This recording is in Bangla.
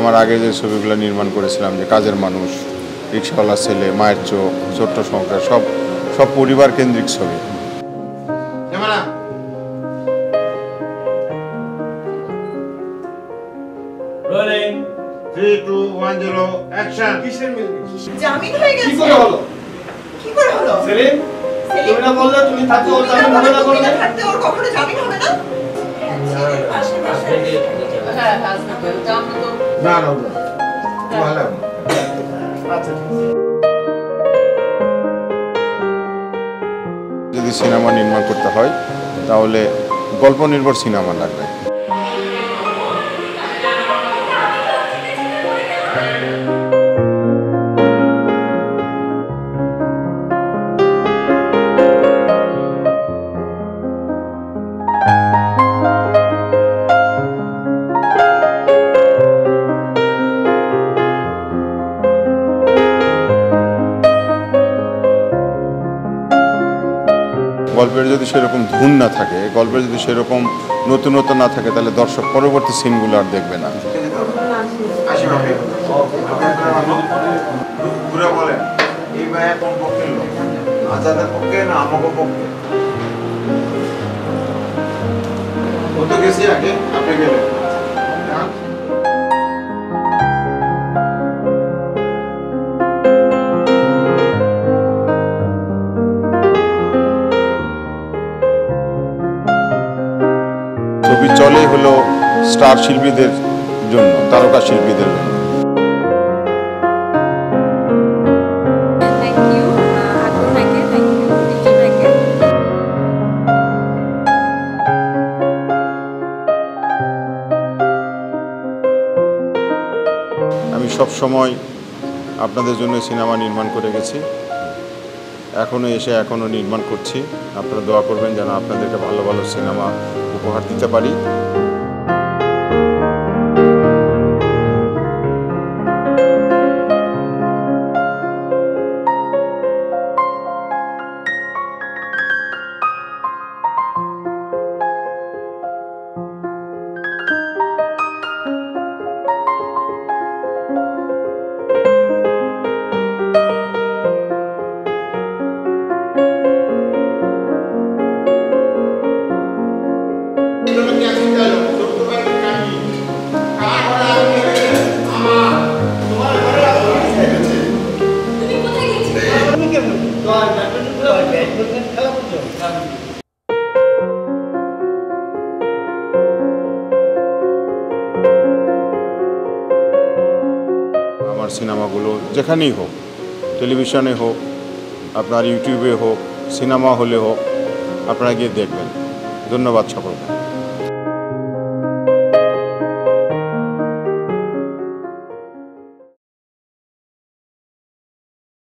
আমার আগে যে ছবিগুলো নির্মাণ করেছিলাম, যে কাজের মানুষ, রিক্সাওয়ালা ছেলে, মায়ের চোখ, ছোট্ট সংসার, সব পরিবার কেন্দ্রিক ছবি। জামিন হয়ে গেছে। কি করে হলো? সেলিম, তুমি না বললে তুমি থাকতে ওর জামিন হবে না বললে? থাকতে ওর কখনো জামিন হবে না? হ্যাঁ, আসবে। জামিন তো না না ভালো। আচ্ছা। যদি সিনেমা নির্মাণ করতে হয় তাহলে গল্প নির্ভর সিনেমা লাগবে। গল্পের যদি সেরকম ধুন না থাকে, গল্পের যদি সেরকম নতুনত্ব না থাকে, তাহলে দর্শক পরবর্তী সিনগুলো আর দেখবে না। ছবি চলে হলো স্টার শিল্পীদের জন্য, তারকা শিল্পীদের জন্য। আমি সব সময় আপনাদের জন্য সিনেমা নির্মাণ করে গেছি, এখনও নির্মাণ করছি। আপনারা দোয়া করবেন যেন আপনাদেরকে ভালো ভালো সিনেমা উপহার দিতে পারি। আমার সিনেমাগুলো যেখানেই হোক, টেলিভিশনে হোক, আপনার ইউটিউবে হোক, সিনেমা হলে হোক, আপনারা গিয়ে দেখবেন। ধন্যবাদ সকলকে।